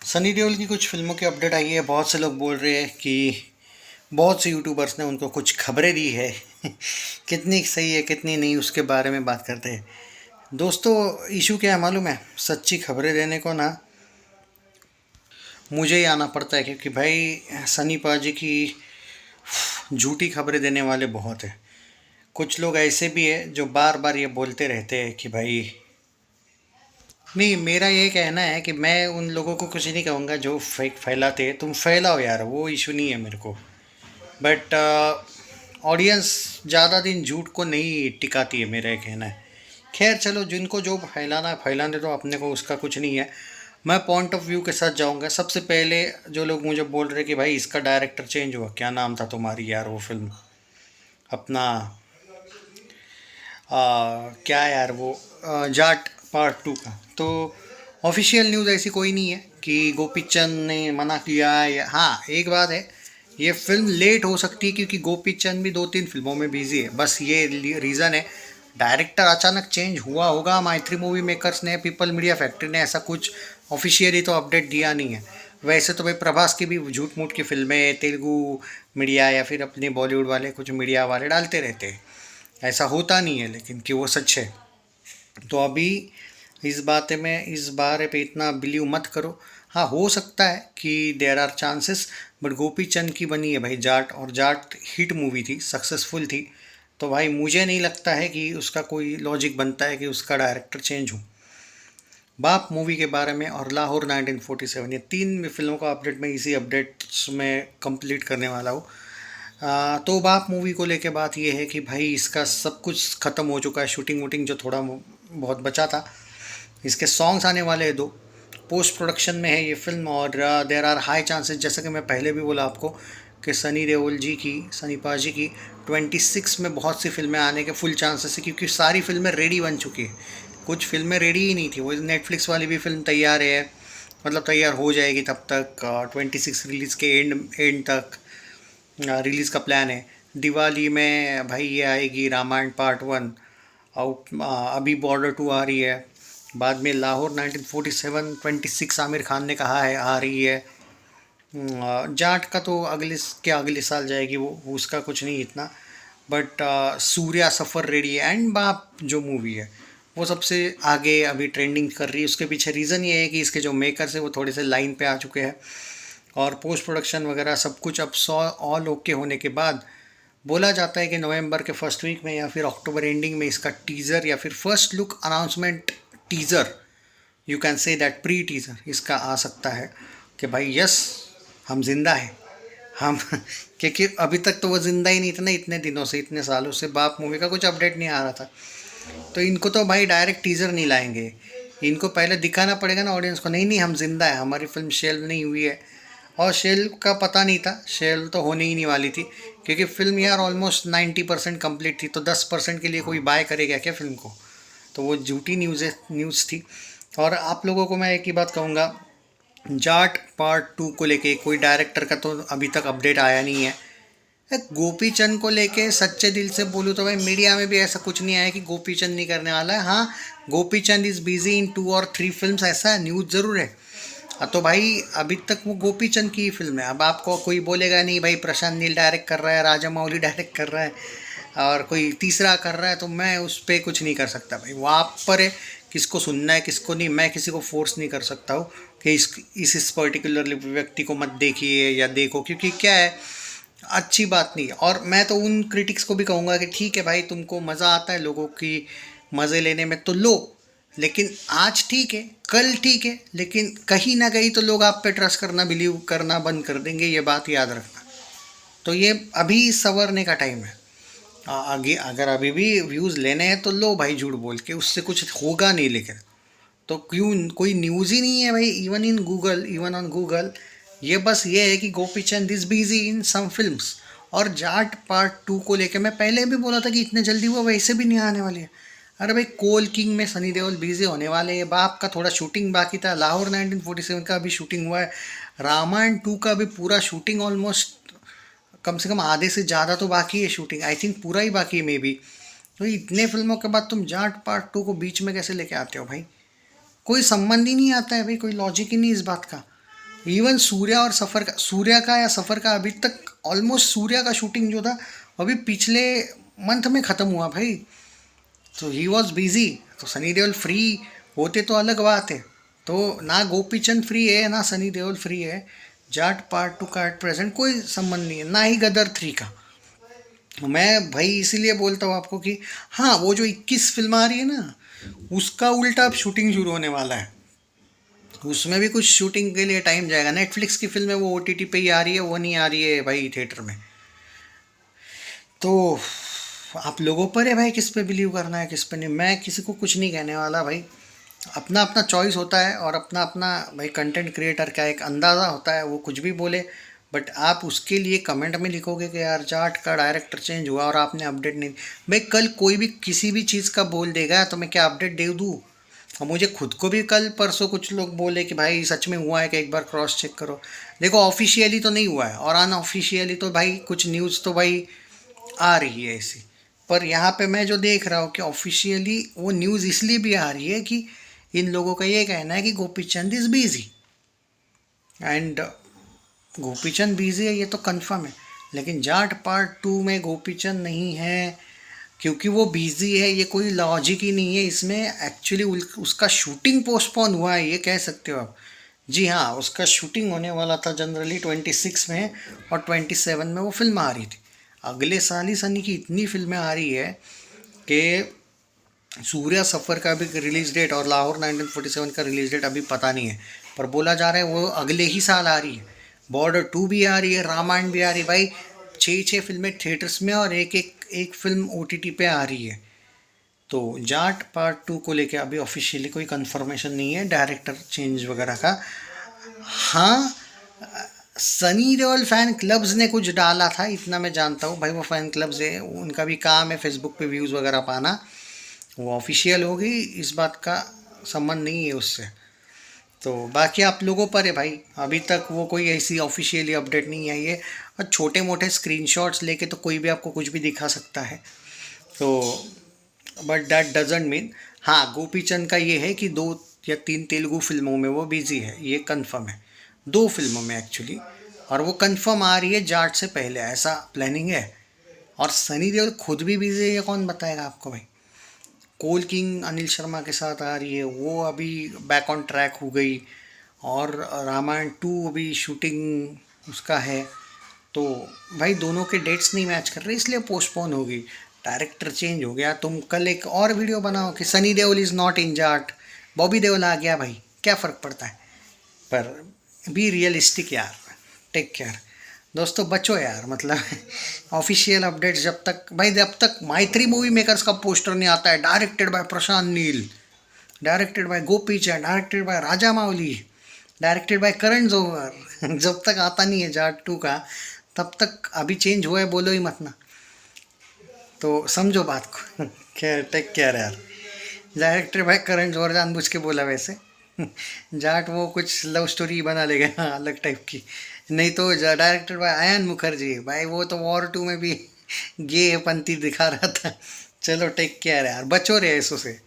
सनी देओल की कुछ फिल्मों की अपडेट आई है। बहुत से लोग बोल रहे हैं कि बहुत से यूट्यूबर्स ने उनको कुछ खबरें दी है। कितनी सही है कितनी नहीं उसके बारे में बात करते हैं। दोस्तों, इशू क्या है मालूम है? सच्ची खबरें देने को ना मुझे ही आना पड़ता है, क्योंकि भाई सनी पाजी की झूठी खबरें देने वाले बहुत हैं। कुछ लोग ऐसे भी हैं जो बार बार ये बोलते रहते हैं कि भाई, नहीं, मेरा ये कहना है कि मैं उन लोगों को कुछ नहीं कहूँगा जो फेक फैलाते हैं। तुम फैलाओ यार, वो इशू नहीं है मेरे को। बट ऑडियंस ज़्यादा दिन झूठ को नहीं टिकाती है, मेरा ये कहना है। खैर चलो, जिनको जो फैलाना है फैलाने दो, अपने को उसका कुछ नहीं है। मैं पॉइंट ऑफ व्यू के साथ जाऊंगा। सबसे पहले जो लोग मुझे बोल रहे कि भाई इसका डायरेक्टर चेंज हुआ, क्या नाम था तुम्हारी यार वो फिल्म, अपना क्या यार वो, जाट पार्ट 2 का। तो ऑफिशियल न्यूज़ ऐसी कोई नहीं है कि गोपी चंद ने मना किया है हाँ, एक बात है, ये फिल्म लेट हो सकती है क्योंकि गोपी चंद भी 2-3 फिल्मों में बिजी है, बस ये रीज़न है। डायरेक्टर अचानक चेंज हुआ होगा माइथ्री मूवी मेकर्स ने, पीपल मीडिया फैक्ट्री ने, ऐसा कुछ ऑफिशियली तो अपडेट दिया नहीं है। वैसे तो भाई प्रभास की भी झूठ मूठ की फिल्में तेलुगु मीडिया या फिर अपने बॉलीवुड वाले कुछ मीडिया वाले डालते रहते हैं। ऐसा होता नहीं है लेकिन कि वो सच है। तो अभी इस बारे पे इतना बिलीव मत करो। हाँ, हो सकता है कि there are chances, but Gopi Chand की बनी है भाई जाट, और जाट हिट मूवी थी, सक्सेसफुल थी। तो भाई मुझे नहीं लगता है कि उसका कोई लॉजिक बनता है कि उसका डायरेक्टर चेंज हो। बाप मूवी के बारे में और लाहौर 1947, ये 3 फिल्मों का अपडेट मैं इसी अपडेट्स में कंप्लीट करने वाला हूँ। तो बाप मूवी को लेके बात ये है कि भाई इसका सब कुछ ख़त्म हो चुका है, शूटिंग वूटिंग जो थोड़ा बहुत बचा था। इसके सॉन्ग्स आने वाले हैं 2, पोस्ट प्रोडक्शन में है ये फिल्म। और देर आर हाई चांसेस, जैसा कि मैं पहले भी बोला आपको, कि सनी देओल जी की, सनी पाजी की 26 में बहुत सी फिल्में आने के फुल चांसेस है, क्योंकि सारी फिल्में रेडी बन चुकी है। कुछ फिल्में रेडी ही नहीं थी, वो नेटफ्लिक्स वाली भी फिल्म तैयार है, मतलब तैयार हो जाएगी तब तक, 26 रिलीज़ के एंड एंड तक रिलीज़ का प्लान है। दिवाली में भाई ये आएगी रामायण पार्ट 1 आउट। अभी बॉर्डर 2 आ रही है, बाद में लाहौर 1947 26 आमिर खान ने कहा है आ रही है। जाट का तो अगले साल जाएगी, वो उसका कुछ नहीं इतना। बट सूर्या सफ़र रेडी है, एंड बाप जो मूवी है वो सबसे आगे अभी ट्रेंडिंग कर रही है। उसके पीछे रीज़न ये है कि इसके जो मेकर्स है वो थोड़े से लाइन पे आ चुके हैं, और पोस्ट प्रोडक्शन वगैरह सब कुछ अब ऑल ओके होने के बाद बोला जाता है कि नवंबर के फर्स्ट वीक में या फिर अक्टूबर एंडिंग में इसका टीज़र या फिर first look announcement teaser, you can say that pre teaser इसका आ सकता है कि भाई यस, हम जिंदा हैं हम। क्योंकि अभी तक तो वो जिंदा ही नहीं थे ना, इतने दिनों से, इतने सालों से बाप मूवी का कुछ अपडेट नहीं आ रहा था। तो इनको तो भाई डायरेक्ट टीज़र नहीं लाएंगे, इनको पहले दिखाना पड़ेगा ना ऑडियंस को, नहीं नहीं हम जिंदा है, हमारी फिल्म शेल नहीं हुई है। और शेल का पता नहीं था, शेल तो होने ही नहीं वाली थी, क्योंकि फिल्म यार ऑलमोस्ट 90% कंप्लीट थी, तो 10% के लिए कोई बाय करेगा क्या फिल्म को? तो वो झूठी न्यूज़ थी। और आप लोगों को मैं एक ही बात कहूँगा, जाट पार्ट 2 को लेके कोई डायरेक्टर का तो अभी तक अपडेट आया नहीं है। गोपी चंद को लेके सच्चे दिल से बोलूँ तो भाई मीडिया में भी ऐसा कुछ नहीं आया कि गोपी चंद नहीं करने वाला है। हाँ, Gopi Chand is busy in 2 और 3 फिल्म्स, ऐसा न्यूज़ ज़रूर है। तो भाई अभी तक वो गोपी चंद की ही फिल्म है। अब आपको कोई बोलेगा नहीं भाई प्रशांत नील डायरेक्ट कर रहा है, राजा मौली डायरेक्ट कर रहा है, और कोई तीसरा कर रहा है, तो मैं उस पर कुछ नहीं कर सकता भाई। वो आप पर है किसको सुनना है किसको नहीं। मैं किसी को फोर्स नहीं कर सकता हूँ कि इस पर्टिकुलर व्यक्ति को मत देखिए या देखो, क्योंकि क्या है, अच्छी बात नहीं है। और मैं तो उन क्रिटिक्स को भी कहूँगा कि ठीक है भाई, तुमको मज़ा आता है लोगों की मज़े लेने में तो लो, लेकिन आज ठीक है, कल ठीक है, लेकिन कहीं ना कहीं तो लोग आप पे ट्रस्ट करना, बिलीव करना बंद कर देंगे, ये बात याद रखना। तो ये अभी संवरने का टाइम है। आगे अगर अभी भी व्यूज़ लेने हैं तो लो भाई, झूठ बोल के उससे कुछ होगा नहीं। लेकिन तो क्यों, कोई न्यूज़ ही नहीं है भाई, इवन ऑन गूगल। ये बस ये है कि Gopichand is busy in some films. और जाट पार्ट 2 को लेके मैं पहले भी बोला था कि इतने जल्दी वो वैसे भी नहीं आने वाली है। अरे भाई, कोल किंग में सनी देओल बिजी होने वाले हैं, बाप का थोड़ा शूटिंग बाकी था, लाहौर 1947 का भी शूटिंग हुआ है, रामायण 2 का भी पूरा शूटिंग ऑलमोस्ट, कम से कम आधे से ज़्यादा तो बाकी है शूटिंग, आई थिंक पूरा ही बाकी है मे बी। तो इतने फिल्मों के बाद तुम जाट पार्ट 2 को बीच में कैसे लेके आते हो भाई? कोई संबंध ही नहीं आता है भाई, कोई लॉजिक ही नहीं इस बात का। इवन सूर्या और सफ़र का, सूर्या का या सफ़र का अभी तक ऑलमोस्ट, सूर्या का शूटिंग जो था अभी पिछले मंथ में ख़त्म हुआ भाई। तो ही वॉज बिजी। तो सनी देओल फ्री होते तो अलग बात है। तो ना गोपीचंद फ्री है ना सनी देओल फ्री है। जाट पार्ट टू का एट प्रेजेंट कोई संबंध नहीं है, ना ही गदर 3 का। मैं भाई इसीलिए बोलता हूँ आपको कि हाँ, वो जो 21 फिल्म आ रही है ना, उसका उल्टा अब शूटिंग शुरू होने वाला है। उसमें भी कुछ शूटिंग के लिए टाइम जाएगा। नेटफ्लिक्स की फिल्म है, वो ओटीटी पे ही आ रही है, वो नहीं आ रही है भाई थिएटर में। तो आप लोगों पर है भाई, किस पे बिलीव करना है किस पे नहीं। मैं किसी को कुछ नहीं कहने वाला भाई। अपना अपना चॉइस होता है, और अपना अपना भाई कंटेंट क्रिएटर का एक अंदाज़ा होता है, वो कुछ भी बोले। बट आप उसके लिए कमेंट में लिखोगे कि यार जाट का डायरेक्टर चेंज हुआ और आपने अपडेट नहीं। भाई कल कोई भी किसी भी चीज़ का बोल देगा तो मैं क्या अपडेट दे दूँ? और मुझे खुद को भी कल परसों कुछ लोग बोले कि भाई सच में हुआ है कि एक बार क्रॉस चेक करो। देखो ऑफिशियली तो नहीं हुआ है, और अनऑफिशियली तो भाई कुछ न्यूज़ तो भाई आ रही है ऐसी। पर यहाँ पे मैं जो देख रहा हूँ कि ऑफिशियली वो न्यूज़ इसलिए भी आ रही है कि इन लोगों का ये कहना है कि Gopichand is busy. And Gopichand busy है ये तो कंफर्म है, लेकिन जाट पार्ट 2 में गोपीचंद नहीं है क्योंकि वो बिजी है, ये कोई लॉजिक ही नहीं है इसमें। एक्चुअली उसका शूटिंग पोस्टपोन हुआ है, ये कह सकते हो आप। जी हाँ, उसका शूटिंग होने वाला था जनरली 26 में, और 27 में वो फिल्म आ रही थी। अगले साल ही सनी की इतनी फिल्में आ रही है कि सूर्या सफ़र का भी रिलीज़ डेट और लाहौर 1947 का रिलीज़ डेट अभी पता नहीं है, पर बोला जा रहा है वो अगले ही साल आ रही है। बॉर्डर 2 भी आ रही है, रामायण भी आ रही है भाई। 6 फिल्में थिएटर्स में और एक फिल्म ओटीटी पे आ रही है। तो जाट पार्ट 2 को लेके अभी ऑफिशियली कोई कंफर्मेशन नहीं है डायरेक्टर चेंज वगैरह का। हाँ, सनी देओल फैन क्लब्स ने कुछ डाला था, इतना मैं जानता हूँ भाई। वो फैन क्लब्स है, उनका भी काम है फेसबुक पे व्यूज़ वगैरह पाना। वो ऑफिशियल होगी, इस बात का संबंध नहीं है उससे। तो बाकी आप लोगों पर है भाई, अभी तक वो कोई ऐसी ऑफिशियली अपडेट नहीं आई है। और छोटे मोटे स्क्रीनशॉट्स लेके तो कोई भी आपको कुछ भी दिखा सकता है। तो बट दैट डजेंट मीन, हाँ गोपीचंद का ये है कि 2 या 3 तेलुगु फिल्मों में वो बिजी है, ये कंफर्म है। 2 फिल्मों में एक्चुअली, और वो कंफर्म आ रही है जाट से पहले, ऐसा प्लानिंग है। और सनी देओल खुद भी बिजी है, ये कौन बताएगा आपको भाई। कोल किंग अनिल शर्मा के साथ आ रही है, वो अभी बैक ऑन ट्रैक हो गई। और रामायण 2 अभी शूटिंग उसका है। तो भाई दोनों के डेट्स नहीं मैच कर रहे, इसलिए पोस्टपोन होगी। डायरेक्टर चेंज हो गया, तुम कल एक और वीडियो बनाओ कि Sunny Deol is not in Jaat, Bobby Deol आ गया, भाई क्या फ़र्क पड़ता है। पर बी रियलिस्टिक यार, टेक केयर दोस्तों, बचो यार। मतलब ऑफिशियल अपडेट्स जब तक भाई, जब तक माइत्री मूवी मेकर्स का पोस्टर नहीं आता है, directed by Prashanth Neel, directed by Gopichand, directed by Rajamouli, directed by Karan Johar, जब तक आता नहीं है जाट 2 का, तब तक अभी चेंज हुआ है बोलो ही मत ना। तो समझो बात को। खैर टेक केयर यार। डायरेक्टर भाई करण जौहर जानबूझ के बोला वैसे। जाट वो कुछ लव स्टोरी बना लेगा अलग टाइप की। नहीं तो डायरेक्टर भाई आयन मुखर्जी भाई, वो तो वॉर 2 में भी गे पंथी दिखा रहा था। चलो टेक केयर यार, बचो रहे ऐसों से।